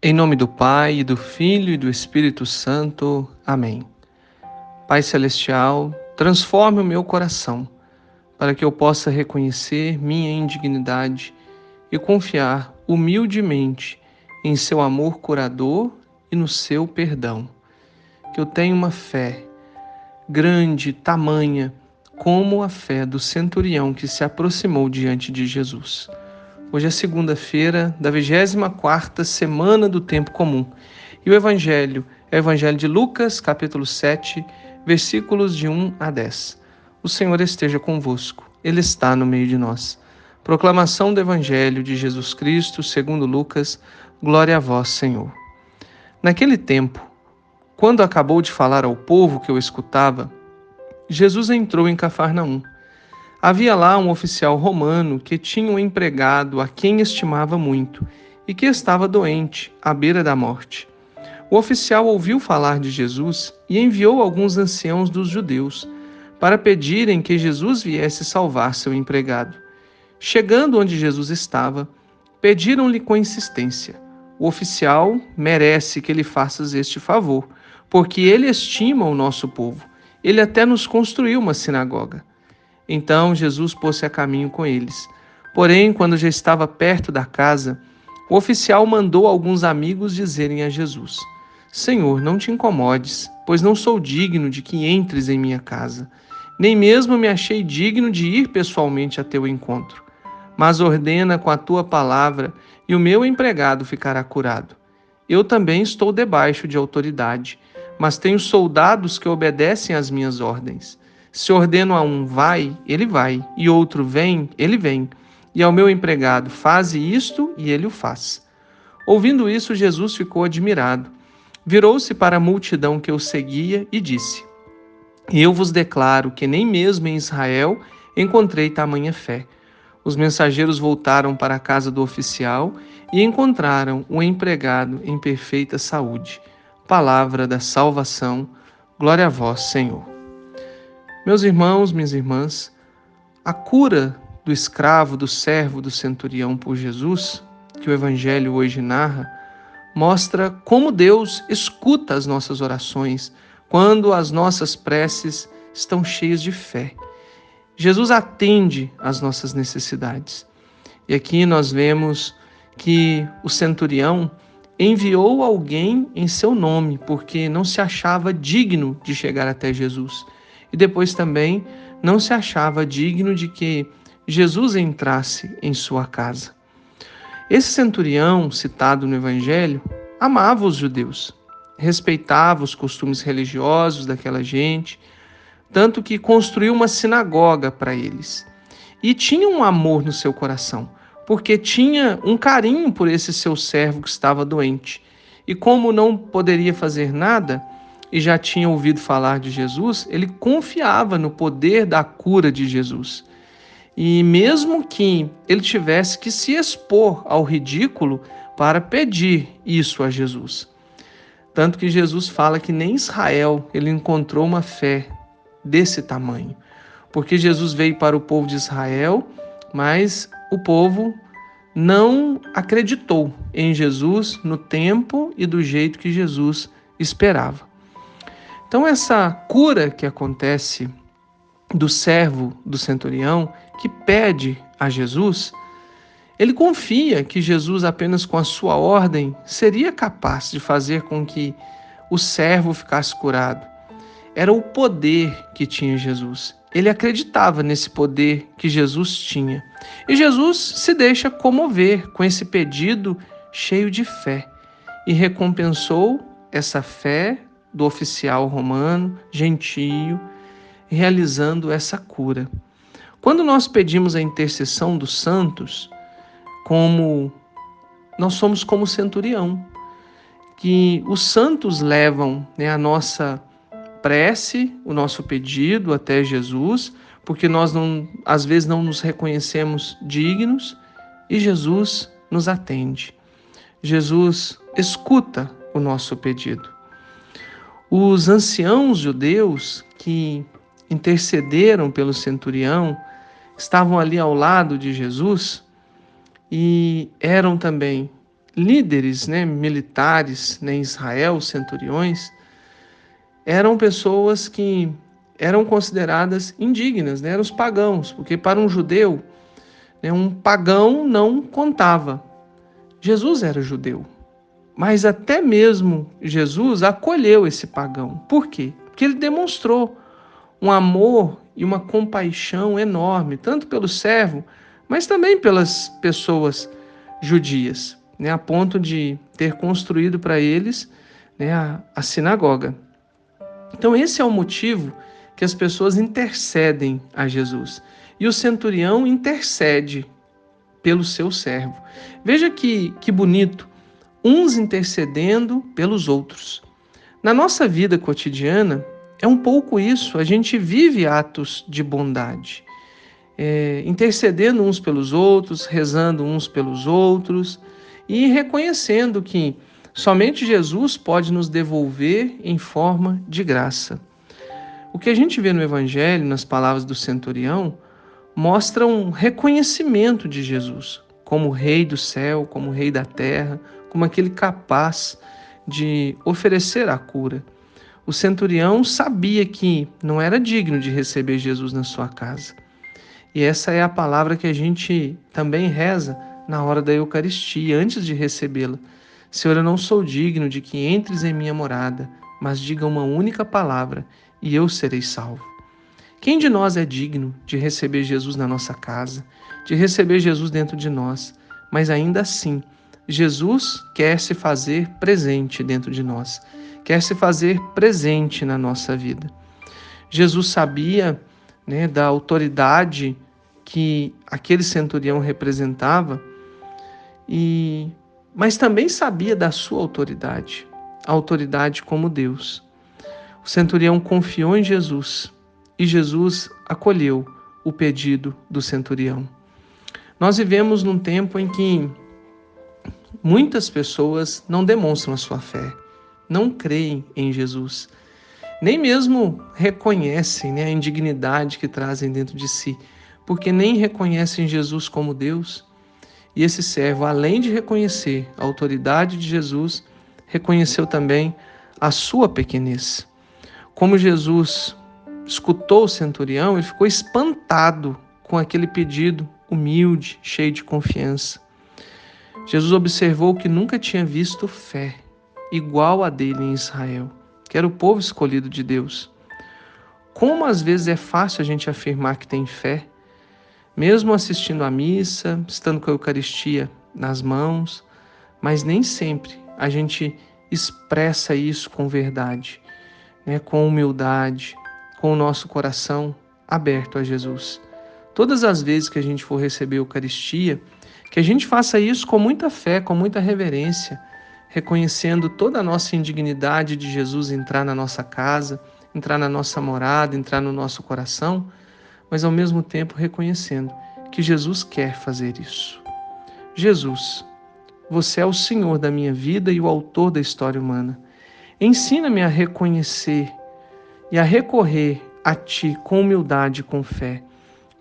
Em nome do Pai, e do Filho e do Espírito Santo. Amém. Pai Celestial, transforme o meu coração, para que eu possa reconhecer minha indignidade e confiar humildemente em seu amor curador e no seu perdão. Que eu tenha uma fé grande, tamanha, como a fé do centurião que se aproximou diante de Jesus. Hoje é segunda-feira da 24ª semana do tempo comum. E o Evangelho é o Evangelho de Lucas, capítulo 7, versículos de 1 a 10. O Senhor esteja convosco, Ele está no meio de nós. Proclamação do Evangelho de Jesus Cristo, segundo Lucas, glória a vós, Senhor. Naquele tempo, quando acabou de falar ao povo que o escutava, Jesus entrou em Cafarnaum. Havia lá um oficial romano que tinha um empregado a quem estimava muito e que estava doente, à beira da morte. O oficial ouviu falar de Jesus e enviou alguns anciãos dos judeus para pedirem que Jesus viesse salvar seu empregado. Chegando onde Jesus estava, pediram-lhe com insistência: o oficial merece que lhe faças este favor, porque ele estima o nosso povo. Ele até nos construiu uma sinagoga. Então Jesus pôs-se a caminho com eles. Porém, quando já estava perto da casa, o oficial mandou alguns amigos dizerem a Jesus: Senhor, não te incomodes, pois não sou digno de que entres em minha casa. Nem mesmo me achei digno de ir pessoalmente a teu encontro. Mas ordena com a tua palavra, e o meu empregado ficará curado. Eu também estou debaixo de autoridade, mas tenho soldados que obedecem às minhas ordens. Se ordeno a um vai, ele vai, e outro vem, ele vem. E ao meu empregado, faze isto, e ele o faz. Ouvindo isso, Jesus ficou admirado. Virou-se para a multidão que o seguia e disse: Eu vos declaro que nem mesmo em Israel encontrei tamanha fé. Os mensageiros voltaram para a casa do oficial e encontraram o empregado em perfeita saúde. Palavra da salvação. Glória a vós, Senhor. Meus irmãos, minhas irmãs, a cura do escravo, do servo, do centurião por Jesus, que o Evangelho hoje narra, mostra como Deus escuta as nossas orações quando as nossas preces estão cheias de fé. Jesus atende às nossas necessidades. E aqui nós vemos que o centurião enviou alguém em seu nome, porque não se achava digno de chegar até Jesus. E depois também não se achava digno de que Jesus entrasse em sua casa. Esse centurião, citado no Evangelho, amava os judeus, respeitava os costumes religiosos daquela gente, tanto que construiu uma sinagoga para eles. E tinha um amor no seu coração, porque tinha um carinho por esse seu servo que estava doente. E como não poderia fazer nada, e já tinha ouvido falar de Jesus, ele confiava no poder da cura de Jesus. E mesmo que ele tivesse que se expor ao ridículo para pedir isso a Jesus. Tanto que Jesus fala que nem Israel ele encontrou uma fé desse tamanho. Porque Jesus veio para o povo de Israel, mas o povo não acreditou em Jesus no tempo e do jeito que Jesus esperava. Então essa cura que acontece do servo do centurião, que pede a Jesus, ele confia que Jesus, apenas com a sua ordem, seria capaz de fazer com que o servo ficasse curado. Era o poder que tinha Jesus. Ele acreditava nesse poder que Jesus tinha. E Jesus se deixa comover com esse pedido cheio de fé e recompensou essa fé do oficial romano, gentio, realizando essa cura. Quando nós pedimos a intercessão dos santos, como nós somos como centurião, que os santos levam, a nossa prece, o nosso pedido até Jesus, porque nós às vezes não nos reconhecemos dignos, e Jesus nos atende. Jesus escuta o nosso pedido. Os anciãos judeus que intercederam pelo centurião estavam ali ao lado de Jesus e eram também líderes, né, militares, né, em Israel, centuriões, eram pessoas que eram consideradas indignas, né, eram os pagãos, porque para um judeu, né, um pagão não contava. Jesus era judeu, mas até mesmo Jesus acolheu esse pagão. Por quê? Porque ele demonstrou um amor e uma compaixão enorme, tanto pelo servo, mas também pelas pessoas judias, né, a ponto de ter construído para eles, né, a sinagoga. Então, esse é o motivo que as pessoas intercedem a Jesus. E o centurião intercede pelo seu servo. Veja que bonito, uns intercedendo pelos outros. Na nossa vida cotidiana, é um pouco isso, a gente vive atos de bondade, intercedendo uns pelos outros, rezando uns pelos outros e reconhecendo que somente Jesus pode nos devolver em forma de graça. O que a gente vê no Evangelho, nas palavras do centurião, mostra um reconhecimento de Jesus como Rei do céu, como Rei da terra, como aquele capaz de oferecer a cura. O centurião sabia que não era digno de receber Jesus na sua casa. E essa é a palavra que a gente também reza na hora da Eucaristia, antes de recebê-la. Senhor, eu não sou digno de que entres em minha morada, mas diga uma única palavra e eu serei salvo. Quem de nós é digno de receber Jesus na nossa casa, de receber Jesus dentro de nós? Mas ainda assim, Jesus quer se fazer presente dentro de nós, quer se fazer presente na nossa vida. Jesus sabia, né, da autoridade que aquele centurião representava, mas também sabia da sua autoridade, a autoridade como Deus. O centurião confiou em Jesus e Jesus acolheu o pedido do centurião. Nós vivemos num tempo em que muitas pessoas não demonstram a sua fé, não creem em Jesus, nem mesmo reconhecem, né, a indignidade que trazem dentro de si, porque nem reconhecem Jesus como Deus. E esse servo, além de reconhecer a autoridade de Jesus, reconheceu também a sua pequenez. Como Jesus escutou o centurião, ele ficou espantado com aquele pedido humilde, cheio de confiança. Jesus observou que nunca tinha visto fé igual a dele em Israel, que era o povo escolhido de Deus. Como às vezes é fácil a gente afirmar que tem fé, mesmo assistindo à missa, estando com a Eucaristia nas mãos, mas nem sempre a gente expressa isso com verdade, né? Com humildade, com o nosso coração aberto a Jesus. Todas as vezes que a gente for receber a Eucaristia, que a gente faça isso com muita fé, com muita reverência, reconhecendo toda a nossa indignidade de Jesus entrar na nossa casa, entrar na nossa morada, entrar no nosso coração, mas ao mesmo tempo reconhecendo que Jesus quer fazer isso. Jesus, você é o Senhor da minha vida e o autor da história humana. Ensina-me a reconhecer e a recorrer a Ti com humildade e com fé,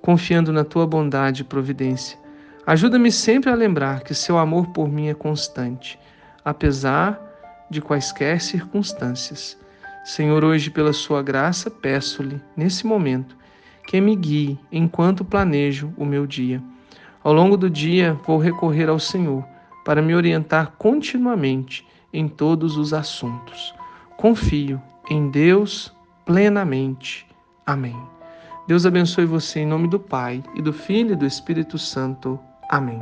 confiando na Tua bondade e providência. Ajuda-me sempre a lembrar que Seu amor por mim é constante, apesar de quaisquer circunstâncias. Senhor, hoje, pela Sua graça, peço-lhe, nesse momento, que me guie enquanto planejo o meu dia. Ao longo do dia, vou recorrer ao Senhor para me orientar continuamente em todos os assuntos. Confio em Deus plenamente. Amém. Deus abençoe você em nome do Pai, e do Filho e do Espírito Santo. Amém.